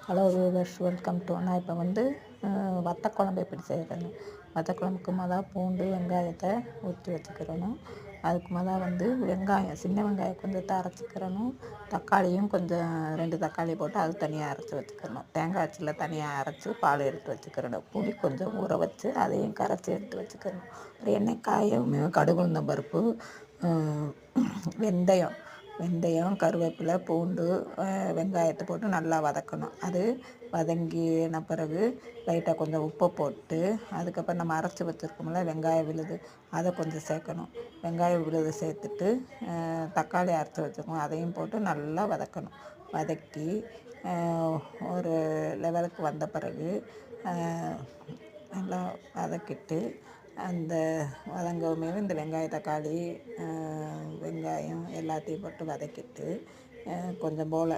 Hello viewers, welcome to. நான் இப்போ வந்து வத்த குழம்பு எப்படி செய்கிறேன்னு. வத்த குழம்புக்கு பூண்டு வெங்காயத்தை ஊற்றி வச்சுக்கிறணும். அதுக்கு வந்து வெங்காயம், சின்ன வெங்காயம் கொஞ்சத்தை அரைச்சிக்கிறணும். தக்காளியும் கொஞ்சம் 2 தக்காளி போட்டு அது தனியாக அரைச்சி வச்சுக்கிறணும். தேங்காய் அச்சில் தனியாக அரைச்சி பால் எடுத்து வச்சுக்கிறணும். புளி கொஞ்சம் ஊற வச்சு அதையும் கரைச்சி எடுத்து வச்சுக்கிறணும். ஒரு எண்ணெய் காயும், கடுகு உளுந்தம் பருப்பு, வெந்தயம், கருவேப்பிலை, பூண்டு, வெங்காயத்தை போட்டு நல்லா வதக்கணும். அது வதங்கின பிறகு லைட்டாக கொஞ்சம் உப்பை போட்டு, அதுக்கப்புறம் நம்ம அரைச்சி வச்சுருக்கோம்ல வெங்காய விழுது, அதை கொஞ்சம் சேர்க்கணும். வெங்காய விழுது சேர்த்துட்டு தக்காளி அரைச்சி வச்சுருக்கோம், அதையும் போட்டு நல்லா வதக்கணும். வதக்கி ஒரு லெவலுக்கு வந்த பிறகு நல்லா வதக்கிட்டு, அந்த வதங்கவுமே இந்த வெங்காய தக்காளி வெங்காயம் எல்லாத்தையும் போட்டு வதக்கிட்டு கொஞ்சம் போல்